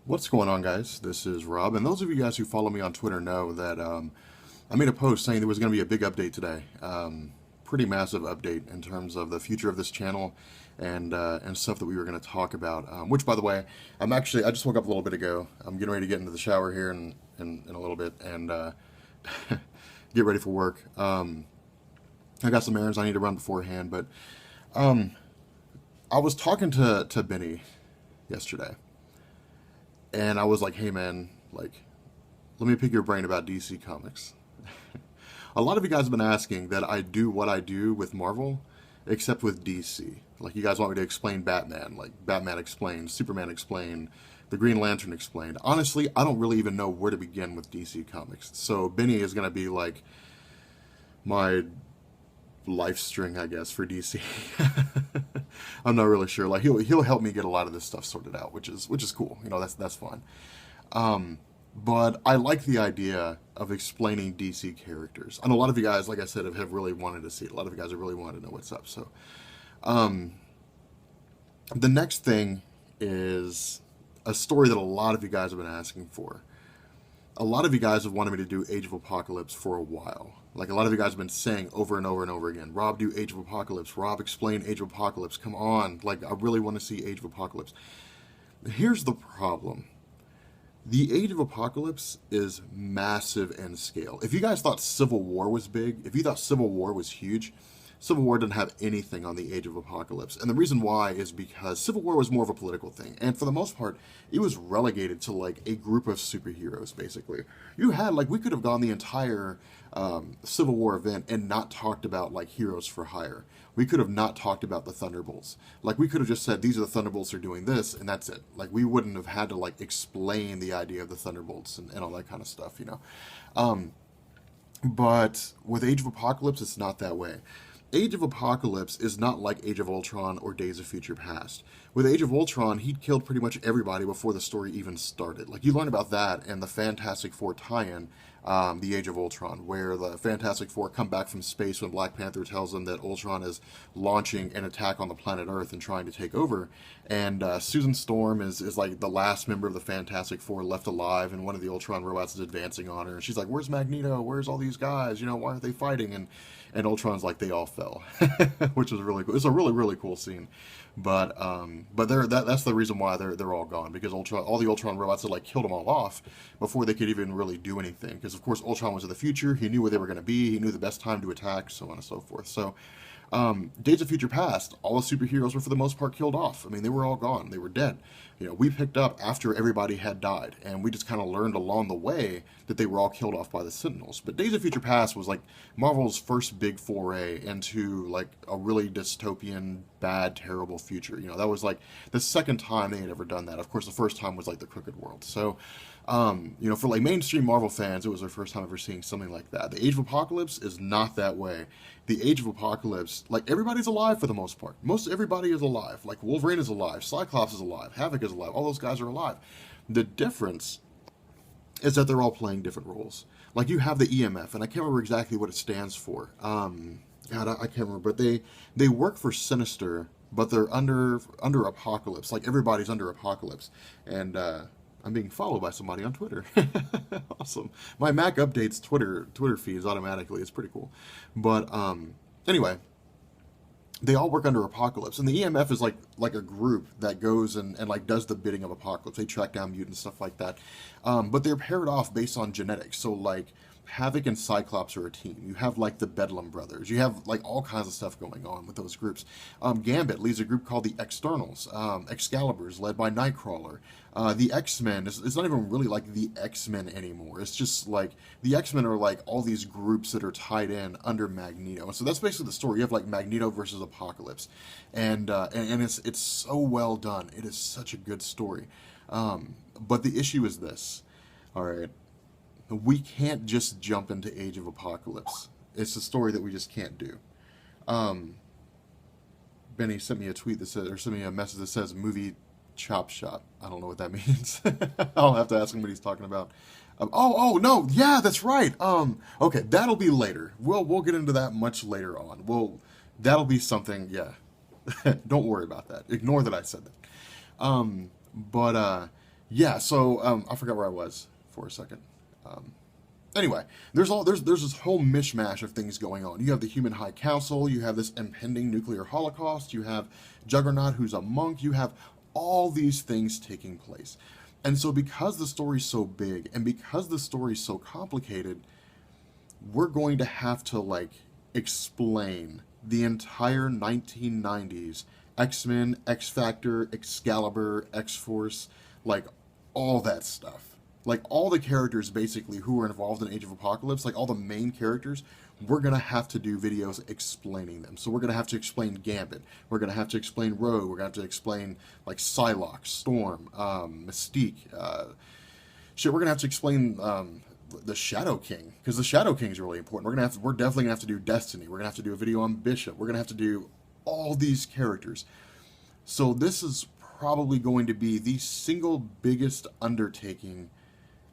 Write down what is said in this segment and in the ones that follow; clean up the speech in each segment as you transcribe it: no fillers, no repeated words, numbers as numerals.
What's going on, guys? This is Rob, and those of you guys who follow me on Twitter know that I made a post saying there was going to be a big update today. Pretty massive update in terms of the future of this channel and stuff that we were going to talk about. Which, by the way, I just woke up a little bit ago. I'm getting ready to get into the shower here in a little bit and get ready for work. I got some errands I need to run beforehand, but I was talking to Benny yesterday. And I was like, hey man, like, let me pick your brain about DC Comics. A lot of you guys have been asking that I do what I do with Marvel, except with DC. Like, you guys want me to explain Batman, like Batman explained, Superman explained, the Green Lantern explained. Honestly, I don't really even know where to begin with DC Comics. So Benny is going to be like my life string, I guess, for DC. I'm not really sure. Like he'll help me get a lot of this stuff sorted out, which is cool. You know, that's fun. But I like the idea of explaining DC characters, and a lot of you guys, like I said, have really wanted to see it. A lot of you guys have really wanted to know what's up. So the next thing is a story that a lot of you guys have been asking for. A lot of you guys have wanted me to do Age of Apocalypse for a while. Like, a lot of you guys have been saying over and over and over again, Rob, do Age of Apocalypse. Rob, explain Age of Apocalypse. Come on. Like, I really want to see Age of Apocalypse. Here's the problem. The Age of Apocalypse is massive in scale. If you guys thought Civil War was big, if you thought Civil War was huge, Civil War didn't have anything on the Age of Apocalypse. And the reason why is because Civil War was more of a political thing. And for the most part, it was relegated to like a group of superheroes, basically. You had, like, we could have gone the entire Civil War event and not talked about, like, heroes for hire. We could have not talked about the Thunderbolts. Like, we could have just said, these are the Thunderbolts are doing this, and that's it. Like, we wouldn't have had to, like, explain the idea of the Thunderbolts and all that kind of stuff, you know? But with Age of Apocalypse, it's not that way. Age of Apocalypse is not like Age of Ultron or Days of Future Past. With Age of Ultron, he'd killed pretty much everybody before the story even started. Like, you learn about that in the Fantastic Four tie-in, The Age of Ultron, where the Fantastic Four come back from space when Black Panther tells them that Ultron is launching an attack on the planet Earth and trying to take over. And Susan Storm is like the last member of the Fantastic Four left alive, and one of the Ultron robots is advancing on her. And she's like, where's Magneto? Where's all these guys? You know, why aren't they fighting? And Ultron's like, they all fell, which is really cool. It's a really, really cool scene. But that's the reason why they're all gone, because Ultron, all the Ultron robots had like killed them all off before they could even really do anything. Because of course Ultron was in the future, he knew where they were going to be, he knew the best time to attack, so on and so forth. So Days of Future Past, all the superheroes were for the most part killed off. I mean, they were all gone. They were dead. You know, we picked up after everybody had died, and we just kind of learned along the way that they were all killed off by the Sentinels. But Days of Future Past was like Marvel's first big foray into like a really dystopian, bad, terrible future. You know, that was like the second time they had ever done that. Of course, the first time was like the Crooked World. So, you know, for like mainstream Marvel fans, it was their first time ever seeing something like that. The Age of Apocalypse is not that way. The Age of Apocalypse, like, everybody's alive for the most part. Most everybody is alive. Like, Wolverine is alive, Cyclops is alive, Havoc is alive. All those guys are alive. The difference is that they're all playing different roles. Like, you have the EMF, and I can't remember exactly what it stands for. God, I can't remember, but they work for Sinister, but they're under Apocalypse. Like, everybody's under Apocalypse, and I'm being followed by somebody on Twitter. Awesome. My Mac updates Twitter feeds automatically. It's pretty cool. But anyway, they all work under Apocalypse, and the EMF is like a group that goes and like does the bidding of Apocalypse. They track down mutants, stuff like that. But they're paired off based on genetics. So like Havoc and Cyclops are a team. You have like the Bedlam brothers. You have like all kinds of stuff going on with those groups. Gambit leads a group called the Externals. Excalibur's led by Nightcrawler. The X-Men, it's not even really like the X-Men anymore. It's just like the X-Men are like all these groups that are tied in under Magneto. And so that's basically the story. You have like Magneto versus Apocalypse. And it's so well done. It is such a good story. But the issue is this. All right. We can't just jump into Age of Apocalypse. It's a story that we just can't do. Benny sent me a tweet that says, or sent me a message that says movie chop shop. I don't know what that means. I'll have to ask him what he's talking about. No, yeah, that's right. Okay, that'll be later. We'll get into that much later on. That'll be something. Yeah, don't worry about that. Ignore that I said that. But Yeah, so I forgot where I was for a second. Um, anyway, there's this whole mishmash of things going on. You have the Human High Council, you have this impending nuclear holocaust, you have Juggernaut who's a monk, you have all these things taking place. And so because the story's so big and because the story's so complicated, we're going to have to like explain the entire 1990s X-Men, X-Factor, Excalibur, X-Force, like all that stuff. Like all the characters basically who were involved in Age of Apocalypse, like all the main characters, we're going to have to do videos explaining them. So we're going to have to explain Gambit. We're going to have to explain Rogue. We're going to have to explain like Psylocke, Storm, Mystique, shit, we're gonna have to explain the Shadow King because the Shadow King is really important. We're definitely gonna have to do Destiny. We're gonna have to do a video on Bishop. We're gonna have to do all these characters. So this is probably going to be the single biggest undertaking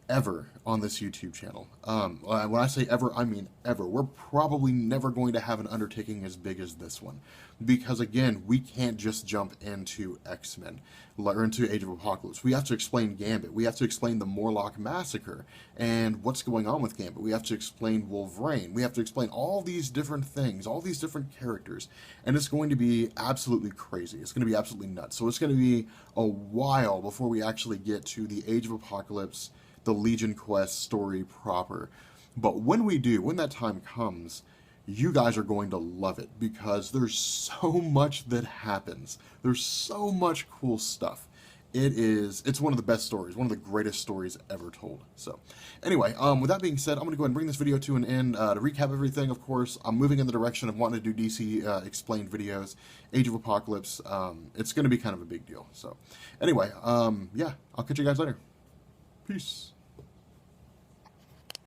ever on this YouTube channel. When I say ever, I mean ever. We're probably never going to have an undertaking as big as this one. Because again, we can't just jump into X-Men or into Age of Apocalypse. We have to explain Gambit. We have to explain the Morlock Massacre and what's going on with Gambit. We have to explain Wolverine. We have to explain all these different things, all these different characters. And it's going to be absolutely crazy. It's going to be absolutely nuts. So it's going to be a while before we actually get to the Age of Apocalypse, the Legion Quest story proper. But when we do, when that time comes, you guys are going to love it because there's so much that happens. There's so much cool stuff. It's one of the best stories, one of the greatest stories ever told. So anyway, with that being said, I'm going to go ahead and bring this video to an end. To recap everything, of course, I'm moving in the direction of wanting to do DC explained videos, Age of Apocalypse. It's going to be kind of a big deal. So anyway, yeah, I'll catch you guys later. Peace.